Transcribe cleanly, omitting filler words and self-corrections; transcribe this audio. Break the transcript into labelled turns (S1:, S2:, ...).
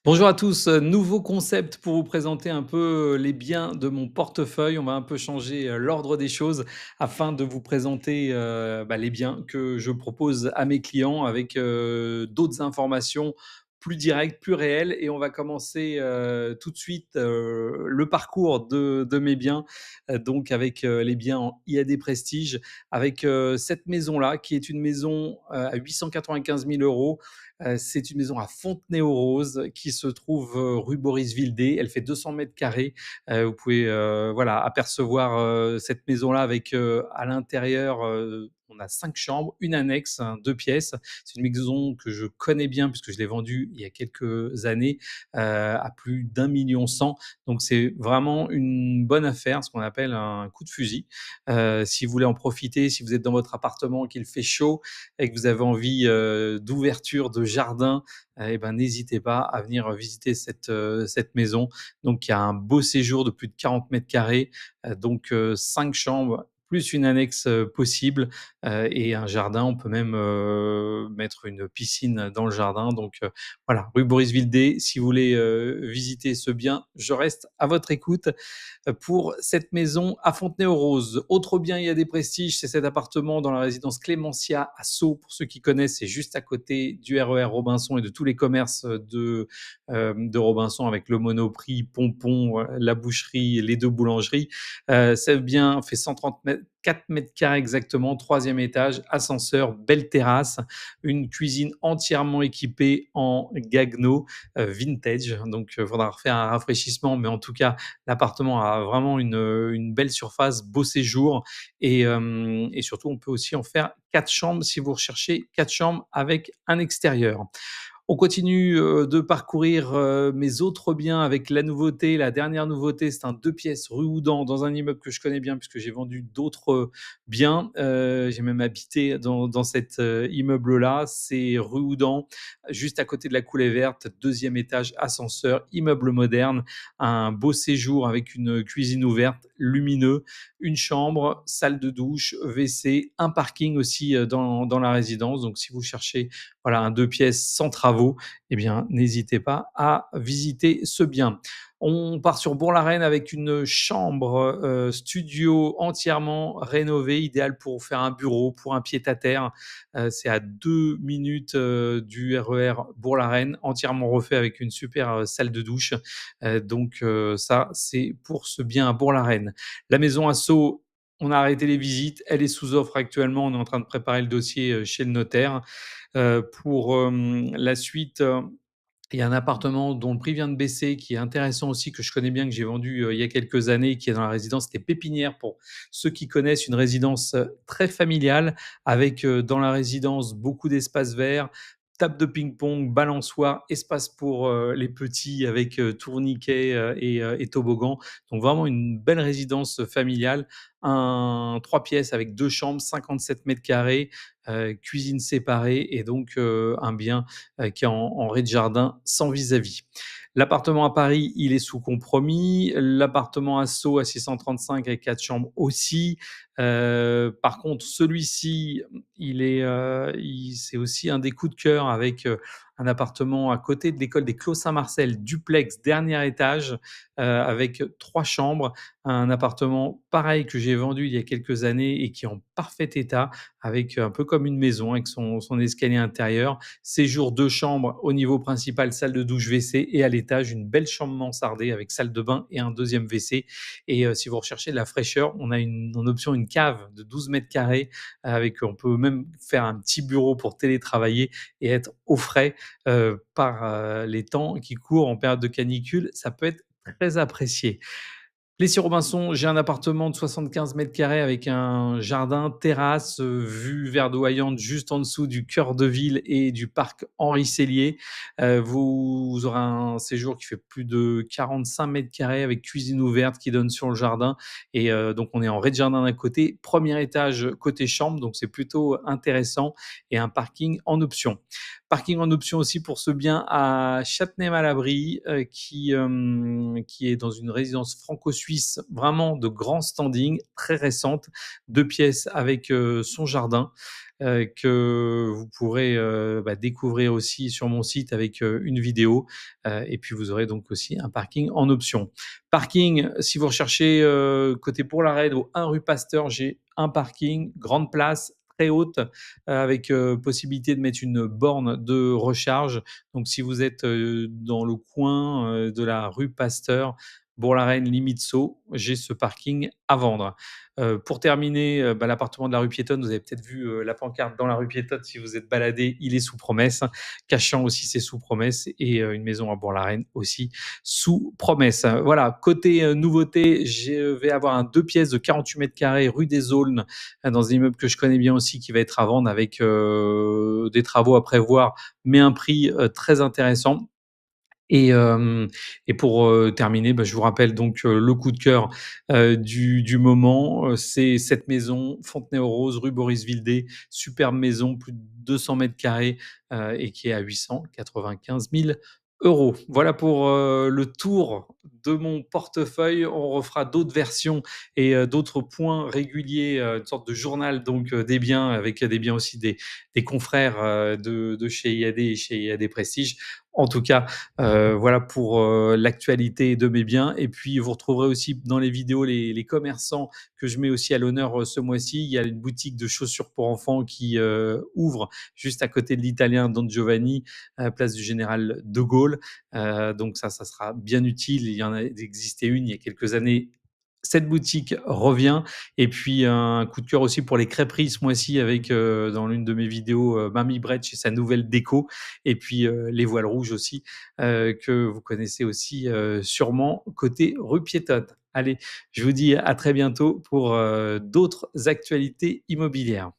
S1: Bonjour à tous, nouveau concept pour vous présenter un peu les biens de mon portefeuille. On va un peu changer l'ordre des choses afin de vous présenter les biens que je propose à mes clients avec d'autres informations plus directes, plus réelles. Et on va commencer tout de suite le parcours de mes biens, donc avec les biens en IAD Prestige, avec cette maison-là qui est une maison à 895 000 euros. C'est une maison à Fontenay-aux-Roses qui se trouve, rue Boris Vildé. Elle fait 200 mètres carrés. Vous pouvez, voilà, apercevoir, cette maison-là avec, à l'intérieur, on a 5 chambres, une annexe, hein, 2 pièces. C'est une maison que je connais bien puisque je l'ai vendue il y a quelques années, à plus d'1 100 000. Donc c'est vraiment une bonne affaire, ce qu'on appelle un coup de fusil. Si vous voulez en profiter, si vous êtes dans votre appartement, qu'il fait chaud et que vous avez envie, d'ouverture, de jardin, et ben, n'hésitez pas à venir visiter cette maison. Donc il y a un beau séjour de plus de 40 m², donc 5 chambres plus une annexe, possible, et un jardin. On peut même, mettre une piscine dans le jardin. Donc voilà, rue Boris Vildé, si vous voulez, visiter ce bien, je reste à votre écoute pour cette maison à Fontenay-aux-Roses. Autre bien, il y a des prestiges, c'est cet appartement dans la résidence Clémentia à Sceaux. Pour ceux qui connaissent, c'est juste à côté du RER Robinson et de tous les commerces de Robinson avec le Monoprix, Pompon, la boucherie, les deux boulangeries. Ce bien fait 130 mètres, 4 mètres carrés exactement, troisième étage, ascenseur, belle terrasse, une cuisine entièrement équipée en Gagno vintage. Donc, il faudra refaire un rafraîchissement, mais en tout cas, l'appartement a vraiment une belle surface, beau séjour, et surtout, on peut aussi en faire 4 chambres si vous recherchez 4 chambres avec un extérieur. On continue, de parcourir, mes autres biens avec la nouveauté. La dernière nouveauté, c'est un 2 pièces rue Houdan dans un immeuble que je connais bien puisque j'ai vendu d'autres, biens. J'ai même habité dans cet, immeuble-là. C'est rue Houdan, juste à côté de la Coulée Verte, deuxième étage, ascenseur, immeuble moderne, un beau séjour avec une cuisine ouverte, lumineux, une chambre, salle de douche, WC, un parking aussi, dans la résidence. Donc si vous cherchez, voilà, un 2 pièces sans travaux, eh bien, n'hésitez pas à visiter ce bien. On part sur Bourg-la-Reine avec une chambre, studio entièrement rénovée, idéale pour faire un bureau, pour un pied-à-terre. C'est à 2 minutes, du RER Bourg-la-Reine, entièrement refait avec une super, salle de douche. Donc ça, c'est pour ce bien à Bourg-la-Reine. La maison à Sceaux, on a arrêté les visites, elle est sous offre actuellement, on est en train de préparer le dossier, chez le notaire. Pour la suite, il y a un appartement dont le prix vient de baisser, qui est intéressant aussi, que je connais bien, que j'ai vendu, il y a quelques années, qui est dans la résidence, c'était Pépinière, pour ceux qui connaissent, une résidence, très familiale avec, dans la résidence, beaucoup d'espaces verts, table de ping-pong, balançoire, espace pour, les petits avec, tourniquet, et toboggan. Donc vraiment une belle résidence, familiale. Un 3 pièces avec 2 chambres, 57 m², cuisine séparée, et donc un bien qui est en rez-de-jardin sans vis-à-vis. L'appartement à Paris, il est sous compromis. L'appartement à Sceaux à 635 avec 4 chambres aussi. Par contre, celui-ci, c'est aussi un des coups de cœur avec, un appartement à côté de l'école des Clos Saint-Marcel, duplex, dernier étage, avec 3 chambres. Un appartement pareil que j'ai vendu il y a quelques années et qui est en parfait état, avec un peu comme une maison, avec son escalier intérieur. Séjour 2 chambres au niveau principal, salle de douche, WC, et à l'étage, une belle chambre mansardée avec salle de bain et un deuxième WC. Et si vous recherchez de la fraîcheur, on a en option une cave de 12 m², avec, on peut même faire un petit bureau pour télétravailler et être au frais, par, les temps qui courent en période de canicule. Ça peut être très apprécié. Plessis-Robinson, j'ai un appartement de 75 m² avec un jardin, terrasse, vue verdoyante juste en dessous du cœur de ville et du parc Henri Sellier. Vous aurez un séjour qui fait plus de 45 m² avec cuisine ouverte qui donne sur le jardin, et donc on est en rez-de-jardin d'un côté, premier étage côté chambre, donc c'est plutôt intéressant, et un parking en option. Parking en option aussi pour ce bien à Châtenay-Malabry, qui est dans une résidence franco-suisse suisse, vraiment de grand standing, très récente, 2 pièces avec, son jardin, que vous pourrez, bah, découvrir aussi sur mon site avec, une vidéo, et puis vous aurez donc aussi un parking en option. Parking, si vous recherchez, côté Bourg-la-Reine ou 1 rue Pasteur, j'ai un parking, grande place, très haute, avec, possibilité de mettre une borne de recharge. Donc si vous êtes, dans le coin, de la rue Pasteur, Bourg-la-Reine, limite Sceaux, j'ai ce parking à vendre. Pour terminer, bah, l'appartement de la rue piétonne, vous avez peut-être vu, la pancarte dans la rue piétonne si vous êtes baladé, il est sous promesse. Cachan aussi, c'est sous promesse et une maison à Bourg-la-Reine aussi sous promesse. Voilà, côté, nouveauté, je vais avoir un 2 pièces de 48 mètres carrés rue des Aulnes, dans un immeuble que je connais bien aussi qui va être à vendre avec, des travaux à prévoir, mais un prix, très intéressant. Et pour, terminer, bah, je vous rappelle donc, le coup de cœur, du moment, c'est cette maison Fontenay-aux-Roses, rue Boris Vildé. Superbe maison, plus de 200 carrés, et qui est à 895 000 €. Voilà pour, le tour de mon portefeuille. On refera d'autres versions et d'autres points réguliers, une sorte de journal donc, des biens avec des biens aussi des confrères, de chez IAD et chez IAD Prestige. En tout cas, voilà pour, l'actualité de mes biens et puis vous retrouverez aussi dans les vidéos les commerçants que je mets aussi à l'honneur, ce mois-ci. Il y a une boutique de chaussures pour enfants qui, ouvre juste à côté de l'italien Don Giovanni, place du Général de Gaulle. Donc ça sera bien utile. Il y en a existé une il y a quelques années. Cette boutique revient et puis un coup de cœur aussi pour les crêperies ce mois-ci avec, dans l'une de mes vidéos, Mamie Bretch et sa nouvelle déco et puis, les voiles rouges aussi, que vous connaissez aussi, sûrement côté rue piétonne. Allez, je vous dis à très bientôt pour, d'autres actualités immobilières.